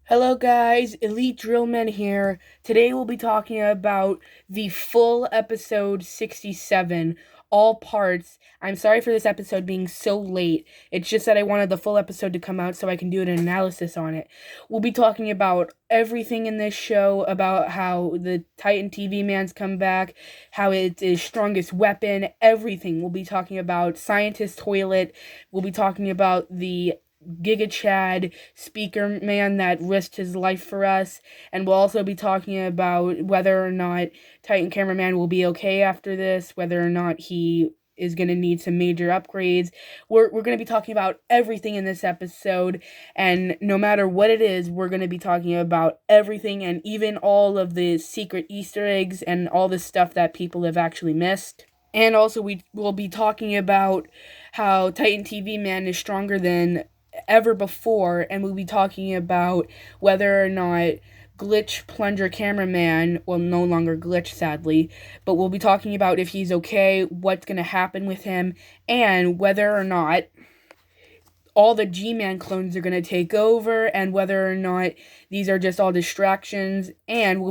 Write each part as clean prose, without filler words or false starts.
Hello guys, Elite Drillman here. Today we'll be talking about the full episode 67, all parts. I'm sorry for this episode being so late. It's just that I wanted the full episode to come out so I can do an analysis on it. We'll be talking about everything in this show, about how the Titan TV Man's come back, how it's his strongest weapon, everything. We'll be talking about Scientist Toilet. We'll be talking about the Giga Chad speaker man that risked his life for us, and we'll also be talking about whether or not Titan Cameraman will be okay after this, whether or not he is going to need some major upgrades. We're going to be talking about everything in this episode, and no matter what it is, we're going to be talking about everything, and even all of the secret Easter eggs and all the stuff that people have actually missed. And also, we will be talking about how Titan TV Man is stronger than ever before, and we'll be talking about whether or not Glitch Plunger Cameraman will no longer glitch, sadly, but we'll be talking about if he's okay, what's going to happen with him, and whether or not all the G-Man clones are going to take over, and whether or not these are just all distractions. And we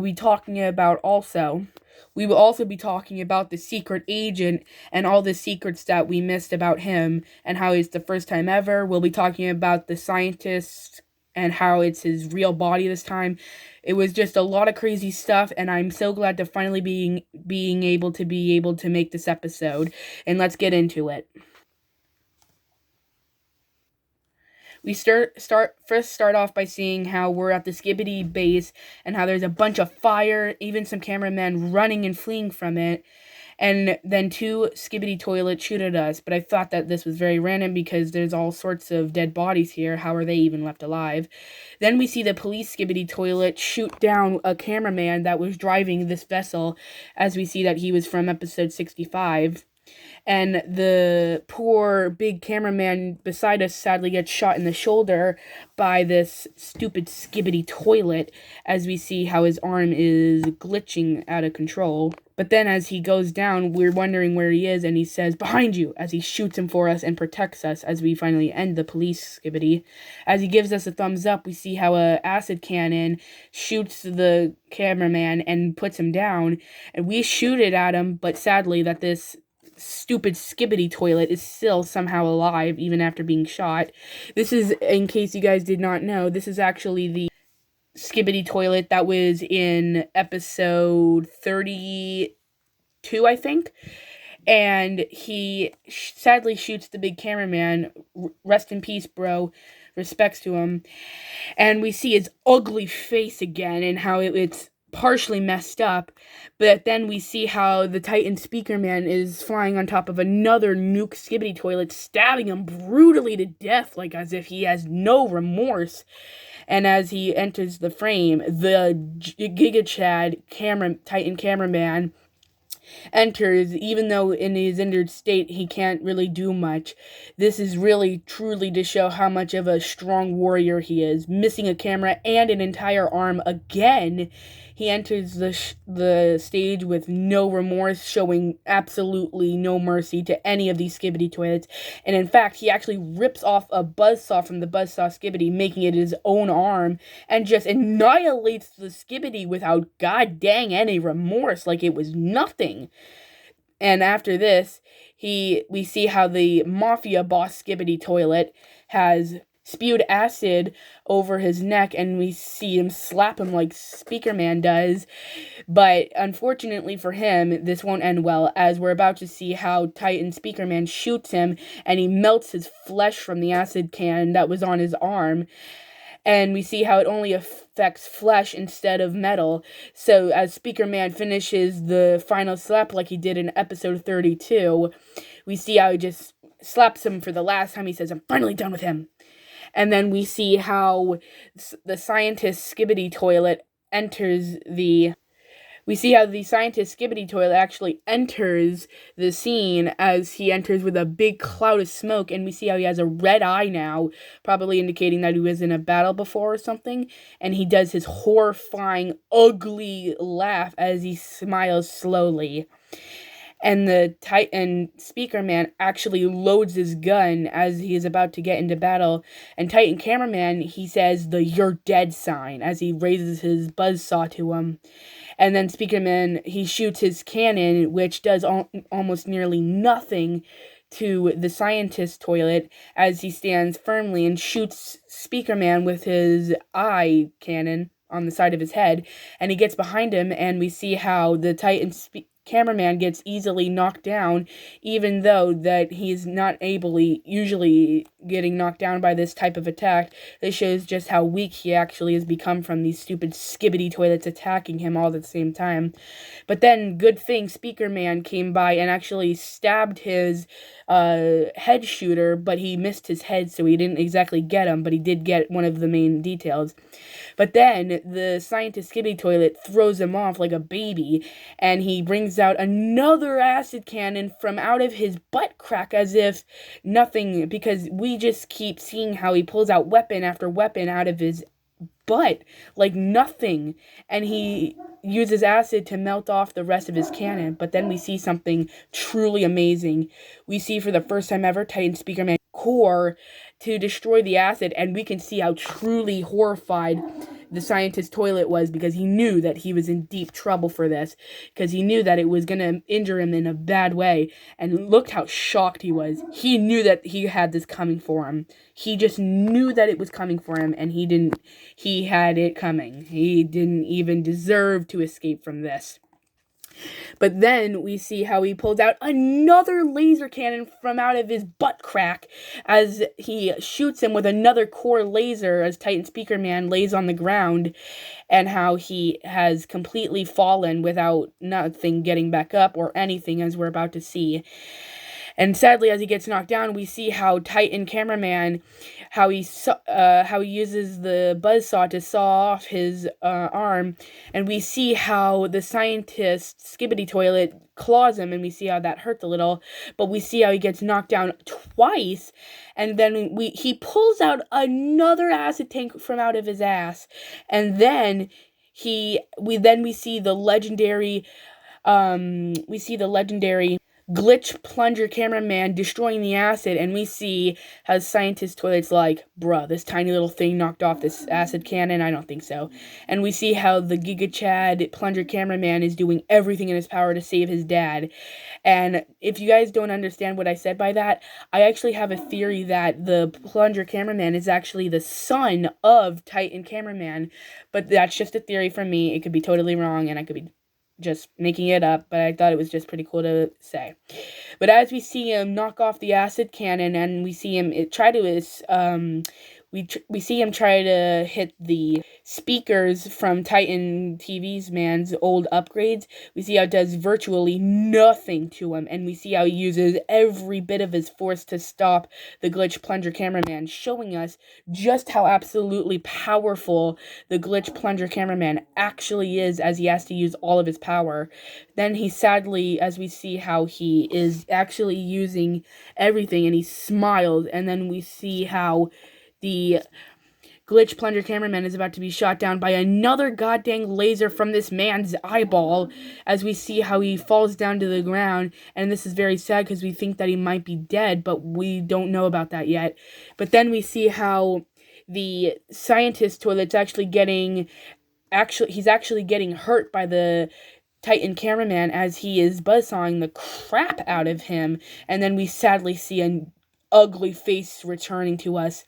will also be talking about the secret agent and all the secrets that we missed about him and how it's the first time ever. We'll be talking about the scientist and how it's his real body this time. It was just a lot of crazy stuff, and I'm so glad to finally being able to make this episode. And let's get into it. We start off by seeing how we're at the Skibidi base and how there's a bunch of fire, even some cameramen running and fleeing from it. And then two Skibidi toilets shoot at us, but I thought that this was very random because there's all sorts of dead bodies here. How are they even left alive? Then we see the police Skibidi toilet shoot down a cameraman that was driving this vessel, as we see that he was from episode 65. And the poor big cameraman beside us sadly gets shot in the shoulder by this stupid Skibidi toilet, as we see how his arm is glitching out of control. But then as he goes down, we're wondering where he is, and he says, "Behind you," as he shoots him for us and protects us as we finally end the police Skibidi. As he gives us a thumbs up, we see how a acid cannon shoots the cameraman and puts him down, and we shoot it at him, but sadly that this stupid Skibidi toilet is still somehow alive even after being shot. This is, in case you guys did not know, this is actually the Skibidi toilet that was in episode 32, I think. And he sadly shoots the big cameraman. Rest in peace, bro. Respects to him. And we see his ugly face again and how it's partially messed up, but then we see how the Titan Speaker Man is flying on top of another nuke Skibidi toilet, stabbing him brutally to death, like as if he has no remorse. And as he enters the frame, the Giga Chad Titan Cameraman enters, even though in his injured state he can't really do much. This is really truly to show how much of a strong warrior he is. Missing a camera and an entire arm again, he enters the stage with no remorse, showing absolutely no mercy to any of these Skibidi toilets. And in fact, he actually rips off a buzzsaw from the buzzsaw Skibidi, making it his own arm, and just annihilates the Skibidi without god dang any remorse, like it was nothing. And after this, we see how the mafia boss Skibidi toilet has spewed acid over his neck, and we see him slap him like Speaker Man does. But unfortunately for him, this won't end well, as we're about to see how Titan Speaker Man shoots him, and he melts his flesh from the acid can that was on his arm. And we see how it only affects flesh instead of metal. So as Speaker Man finishes the final slap like he did in episode 32, we see how he just slaps him for the last time. He says, "I'm finally done with him." And then we see how the scientist Skibidi toilet enters the... We see how the scientist Skibidi toilet actually enters the scene as he enters with a big cloud of smoke, and we see how he has a red eye now, probably indicating that he was in a battle before or something, and he does his horrifying, ugly laugh as he smiles slowly. and the Titan speaker man actually loads his gun as he is about to get into battle. And Titan cameraman, he says the "you're dead" sign as he raises his buzzsaw to him. And then speaker man, he shoots his cannon, which does almost nearly nothing to the scientist toilet as he stands firmly and shoots speaker man with his eye cannon on the side of his head. And he gets behind him, and we see how the Titan cameraman gets easily knocked down, even though that he's not usually getting knocked down by this type of attack. This shows just how weak he actually has become from these stupid Skibidi toilets attacking him all at the same time. But then, good thing, Speaker Man came by and actually stabbed his head shooter, but he missed his head, so he didn't exactly get him, but he did get one of the main details. But then, the scientist Skibidi toilet throws him off like a baby, and he brings out another acid cannon from out of his butt crack as if nothing, because we just keep seeing how he pulls out weapon after weapon out of his butt like nothing, and he uses acid to melt off the rest of his cannon. But then we see something truly amazing. We see for the first time ever Titan Speaker Man core to destroy the acid, and we can see how truly horrified the scientist toilet was, because he knew that he was in deep trouble for this, because he knew that it was going to injure him in a bad way. And looked how shocked he was. He knew that he had this coming for him. He just knew that it was coming for him, and he had it coming. He didn't even deserve to escape from this. But then we see how he pulls out another laser cannon from out of his butt crack as he shoots him with another core laser as Titan Speaker Man lays on the ground, and how he has completely fallen without nothing getting back up or anything, as we're about to see. And sadly, as he gets knocked down, we see how Titan cameraman, how he uses the buzzsaw to saw off his arm, and we see how the scientist Skibidi toilet claws him, and we see how that hurts a little. But we see how he gets knocked down twice, and then he pulls out another acid tank from out of his ass, and then we see the legendary glitch plunger cameraman destroying the acid, and we see how scientist toilets like, bruh, this tiny little thing knocked off this acid cannon? I don't think so. And we see how the Giga Chad plunger cameraman is doing everything in his power to save his dad. And if you guys don't understand what I said by that, I actually have a theory that the plunger cameraman is actually the son of Titan cameraman, but that's just a theory from me. It could be totally wrong, and I could be just making it up, but I thought it was just pretty cool to say. But as we see him knock off the acid cannon, and we see him try to we see him try to hit the speakers from Titan TV's man's old upgrades, we see how it does virtually nothing to him, and we see how he uses every bit of his force to stop the glitch plunger cameraman, showing us just how absolutely powerful the glitch plunger cameraman actually is, as he has to use all of his power. Then he sadly, as we see how he is actually using everything, and he smiles, and then we see how the glitch plunger cameraman is about to be shot down by another goddamn laser from this man's eyeball, as we see how he falls down to the ground. And this is very sad because we think that he might be dead, but we don't know about that yet. But then we see how the scientist toilet's actually getting hurt by the Titan cameraman as he is buzzsawing the crap out of him. And then we sadly see an ugly face returning to us.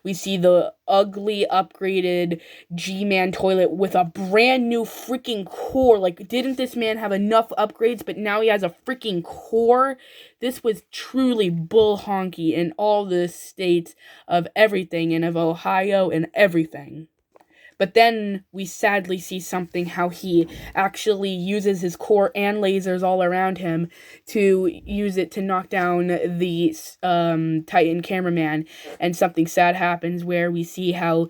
We see the ugly upgraded G-Man toilet with a brand new freaking core. Like, didn't this man have enough upgrades, but now he has a freaking core? This was truly bull honky in all the states of everything, and of Ohio and everything. But then we sadly see something, how he actually uses his core and lasers all around him to use it to knock down the Titan cameraman. And something sad happens where we see how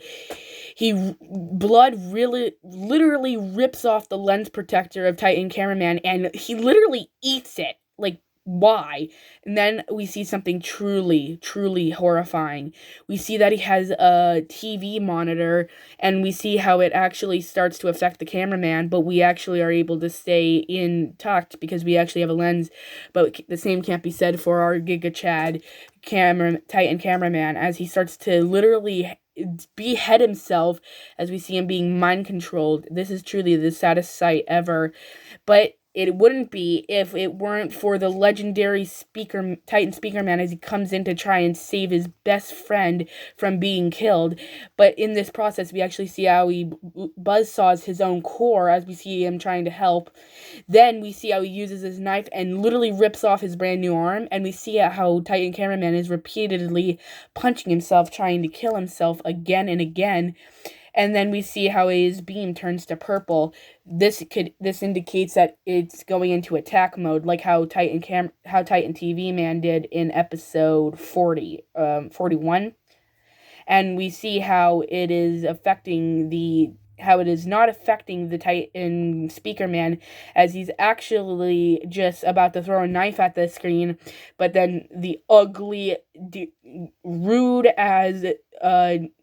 blood literally rips off the lens protector of Titan cameraman, and he literally eats it. Like, why? And then we see something truly, truly horrifying. We see that he has a TV monitor, and we see how it actually starts to affect the cameraman, but we actually are able to stay intact because we actually have a lens. But the same can't be said for our Giga Chad Titan cameraman, as he starts to literally behead himself as we see him being mind controlled. This is truly the saddest sight ever. But it wouldn't be if it weren't for the legendary Titan speaker man, as he comes in to try and save his best friend from being killed. But in this process, we actually see how he buzzsaws his own core as we see him trying to help. Then we see how he uses his knife and literally rips off his brand new arm. And we see how Titan cameraman is repeatedly punching himself, trying to kill himself again and again. And then we see how his beam turns to purple. This indicates that it's going into attack mode, like how Titan TV Man did in episode 41. And we see how it is not affecting the Titan speaker man, as he's actually just about to throw a knife at the screen, but then the ugly, rude as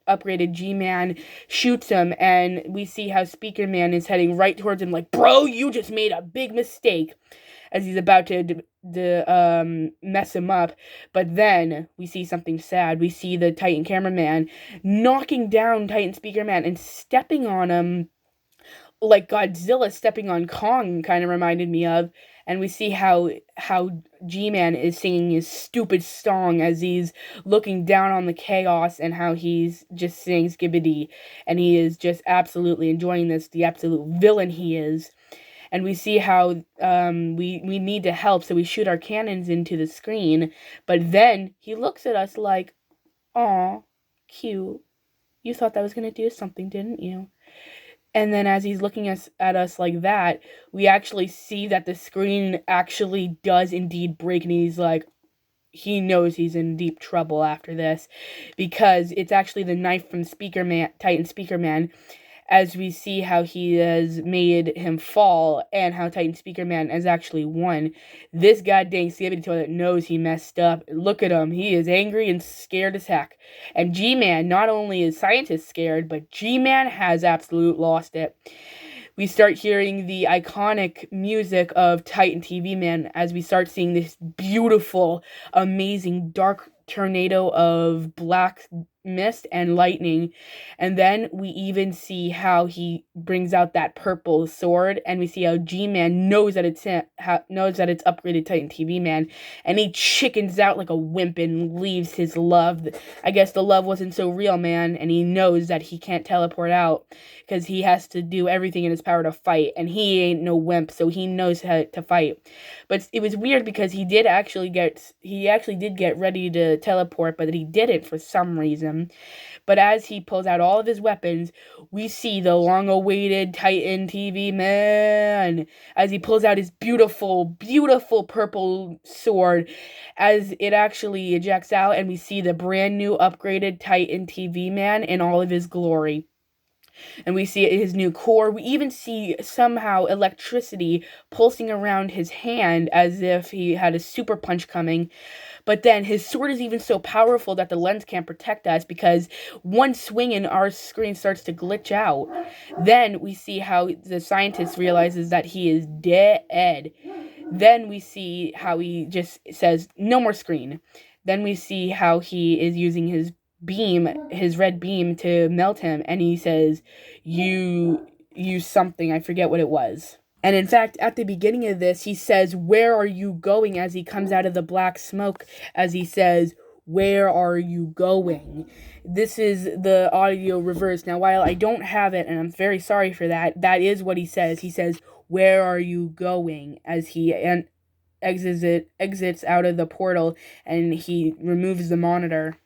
upgraded G-Man shoots him, and we see how Speaker Man is heading right towards him like, bro, you just made a big mistake, as he's about to mess him up. But then we see something sad. We see the Titan cameraman knocking down Titan Speaker Man and stepping on him like Godzilla stepping on Kong kind of reminded me of. And we see how G-Man is singing his stupid song as he's looking down on the chaos, and how he's just singing Skibidi, and he is just absolutely enjoying this, the absolute villain he is. And we see how we need to help, so we shoot our cannons into the screen, but then he looks at us like, aw, cute. You thought that was going to do something, didn't you? And then as he's looking at us like that, we actually see that the screen actually does indeed break, and he's like, he knows he's in deep trouble after this, because it's actually the knife from Titan Speaker Man, as we see how he has made him fall, and how Titan Speaker Man has actually won. This goddamn Skibidi Toilet knows he messed up. Look at him. He is angry and scared as heck. And G-Man, not only is scientist scared, but G-Man has absolute lost it. We start hearing the iconic music of Titan TV Man as we start seeing this beautiful, amazing, dark tornado of black mist and lightning. And then we even see how he brings out that purple sword, and we see how G-Man knows that it's upgraded Titan TV Man, and he chickens out like a wimp and leaves his love. I guess the love wasn't so real, man, and he knows that he can't teleport out because he has to do everything in his power to fight, and he ain't no wimp, so he knows how to fight. But it was weird because he actually did get ready to teleport, but he didn't for some reason. But as he pulls out all of his weapons, we see the long-awaited Titan TV Man as he pulls out his beautiful, beautiful purple sword, as it actually ejects out, and we see the brand new upgraded Titan TV Man in all of his glory. And we see his new core. We even see somehow electricity pulsing around his hand as if he had a super punch coming. But then his sword is even so powerful that the lens can't protect us, because one swing and our screen starts to glitch out. Then we see how the scientist realizes that he is dead. Then we see how he just says, no more screen. Then we see how he is using his red beam to melt him, and he says, you something, I forget what it was. And in fact, at the beginning of this, he says, where are you going, as he comes out of the black smoke, as he says, where are you going? This is the audio reverse. Now, while I don't have it, and I'm very sorry for that, that is what he says. He says, where are you going, as he exits out of the portal, and he removes the monitor.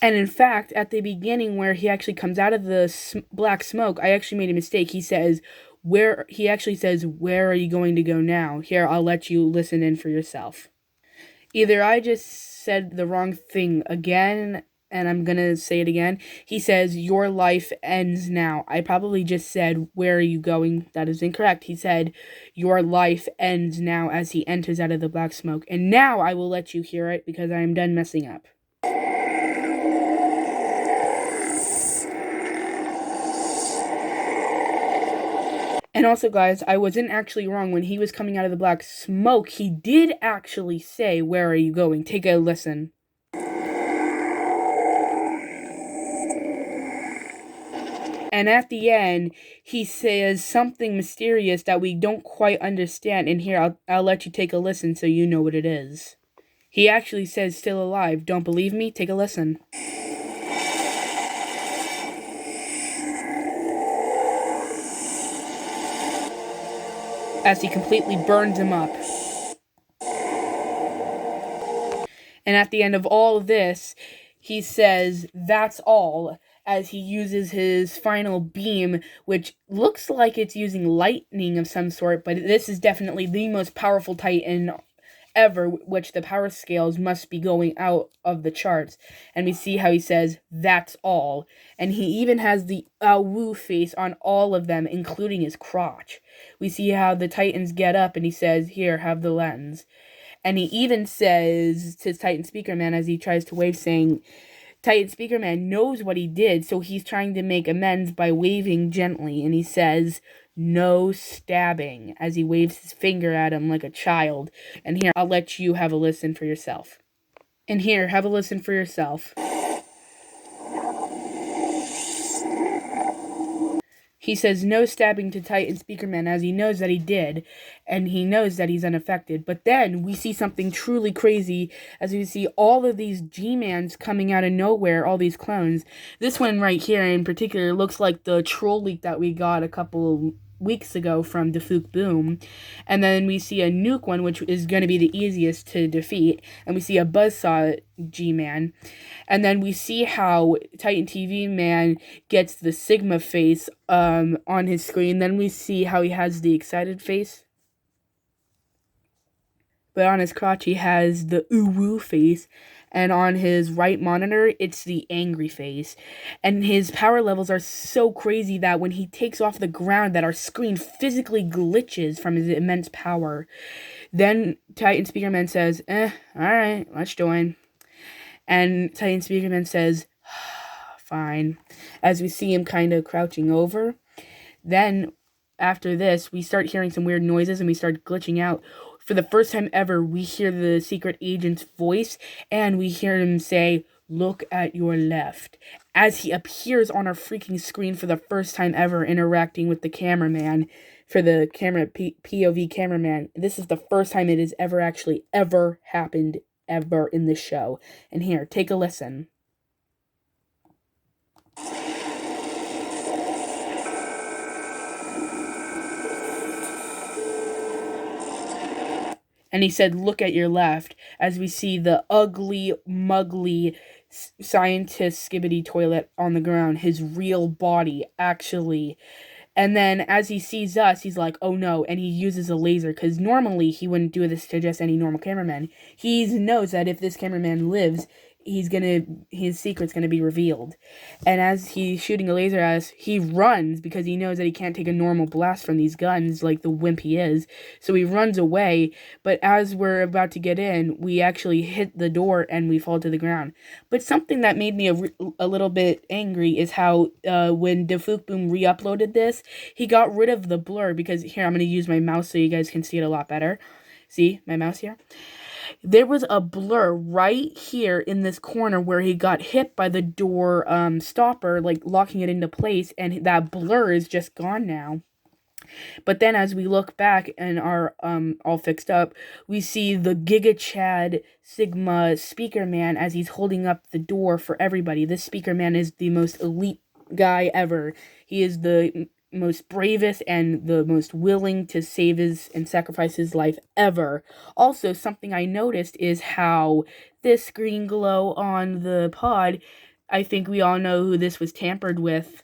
And in fact, at the beginning where he actually comes out of the black smoke, I actually made a mistake. He actually says, where are you going to go now? Here, I'll let you listen in for yourself. Either I just said the wrong thing again, and I'm gonna say it again. He says, "Your life ends now." I probably just said, "Where are you going?" That is incorrect. He said, "Your life ends now," as he enters out of the black smoke. And now I will let you hear it because I am done messing up. And also, guys, I wasn't actually wrong. When he was coming out of the black smoke, he did actually say, "Where are you going?" Take a listen. And at the end, he says something mysterious that we don't quite understand. And here, I'll let you take a listen so you know what it is. He actually says, "Still alive. Don't believe me? Take a listen." As he completely burns him up. And at the end of all of this, he says, "That's all," as he uses his final beam, which looks like it's using lightning of some sort, but this is definitely the most powerful Titan ever, which the power scales must be going out of the charts. And we see how he says, "That's all." And he even has the Awu face on all of them, including his crotch. We see how the Titans get up and he says, "Here, have the lens." And he even says to Titan Speaker Man as he tries to wave, saying, Titan Speaker Man knows what he did, so he's trying to make amends by waving gently. And he says, "No stabbing," as he waves his finger at him like a child. And here, I'll let you have a listen for yourself. And here, have a listen for yourself. He says no stabbing to Titan Speaker Man as he knows that he did, and he knows that he's unaffected. But then we see something truly crazy as we see all of these G-Mans coming out of nowhere, all these clones. This one right here in particular looks like the troll leak that we got a couple weeks ago from Defuk Boom. And then we see a nuke one, which is going to be the easiest to defeat. And we see a Buzzsaw G-Man. And then we see how Titan TV Man gets the Sigma face on his screen. Then we see how he has the excited face. But on his crotch, he has the Uwu face. And on his right monitor, it's the angry face. And his power levels are so crazy that when he takes off the ground, that our screen physically glitches from his immense power. Then Titan Speaker Man says, alright, let's join. And Titan Speaker Man says, fine. As we see him kind of crouching over. Then, after this, we start hearing some weird noises and we start glitching out. For the first time ever, we hear the secret agent's voice, and we hear him say, "Look at your left," as he appears on our freaking screen for the first time ever, interacting with the cameraman, for the camera POV cameraman. This is the first time it has ever happened, ever in this show. And here, take a listen. And he said, "Look at your left," as we see the ugly, muggly scientist Skibidi toilet on the ground, his real body, actually. And then as he sees us, he's like, "Oh no," and he uses a laser, because normally he wouldn't do this to just any normal cameraman. He knows that if this cameraman lives, his secret's gonna be revealed. And as he's shooting a laser at us, he runs because he knows that he can't take a normal blast from these guns like the wimp he is. So he runs away, but as we're about to get in, we actually hit the door and we fall to the ground. But something that made me a little bit angry is how when Defuk Boom re-uploaded this, he got rid of the blur, because here, I'm going to use my mouse so you guys can see it a lot better. See my mouse here? There was a blur right here in this corner where he got hit by the door stopper, like locking it into place, and that blur is just gone now. But then as we look back and are all fixed up, we see the Giga Chad Sigma Speaker Man as he's holding up the door for everybody. This Speaker Man is the most elite guy ever. He is the most bravest and the most willing to save his and sacrifice his life ever. Also, something I noticed is how this green glow on the pod, I think we all know who this was tampered with,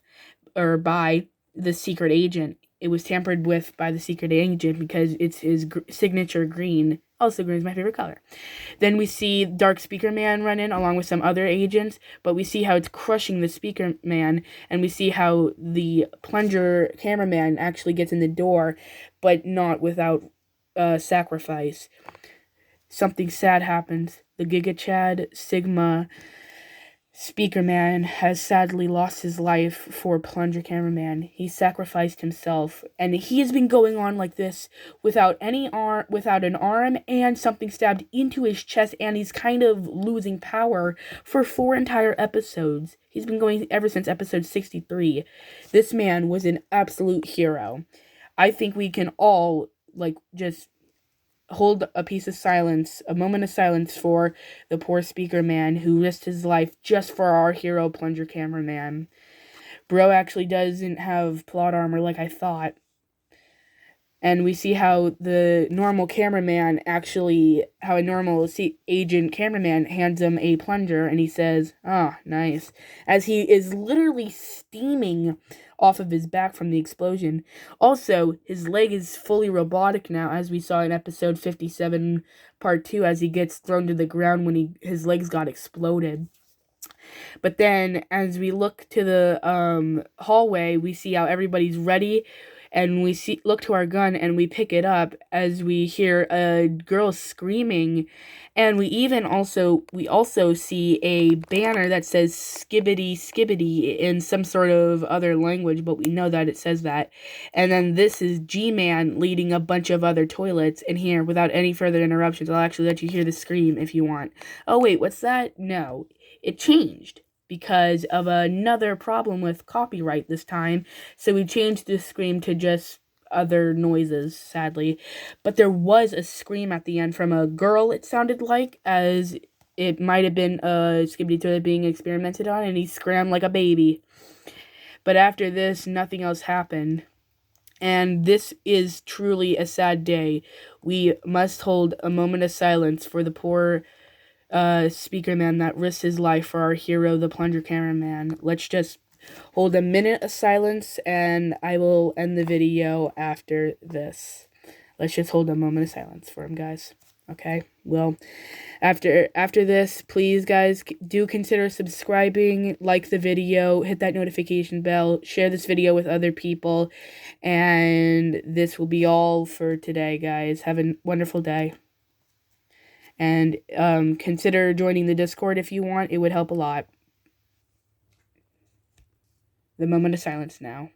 or by, the secret agent. It was tampered with by the secret agent because it's his signature green. Also, green is my favorite color. Then we see Dark Speaker Man run in along with some other agents, but we see how it's crushing the Speaker Man, and we see how the Plunger Cameraman actually gets in the door, but not without sacrifice. Something sad happens. The Giga Chad Sigma Speaker Man has sadly lost his life for Plunger Cameraman. He sacrificed himself, and he has been going on like this without an arm, and something stabbed into his chest, and he's kind of losing power for 4 entire episodes. He's been going ever since episode 63. This man was an absolute hero. I think we can all, just hold a moment of silence for the poor Speaker Man who risked his life just for our hero Plunger Cameraman. Bro actually doesn't have plot armor like I thought. And we see how a normal agent cameraman hands him a plunger, and he says, "Ah, nice," as he is literally steaming off of his back from the explosion. Also, his leg is fully robotic now, as we saw in episode 57, part 2, as he gets thrown to the ground when his legs got exploded. But then, as we look to the hallway, we see how everybody's ready, and we look to our gun, and we pick it up as we hear a girl screaming, and we also see a banner that says Skibidi Skibidi in some sort of other language, but we know that it says that. And then this is G-Man leading a bunch of other toilets, and here, without any further interruptions, I'll actually let you hear the scream if you want. Oh wait, what's that? No, it changed because of another problem with copyright this time, so we changed the scream to just other noises, sadly. But there was a scream at the end from a girl, it sounded like, as it might have been a Skibidi toilet being experimented on, and he screamed like a baby. But after this, nothing else happened. And this is truly a sad day. We must hold a moment of silence for the poor Speaker Man that risked his life for our hero, the Plunger Cameraman. Let's just hold a minute of silence, and I will end the video after this. Let's just hold a moment of silence for him, guys. Okay? Well, after this, please, guys, do consider subscribing, like the video, hit that notification bell, share this video with other people, and this will be all for today, guys. Have a wonderful day. And consider joining the Discord if you want. It would help a lot. The moment of silence now.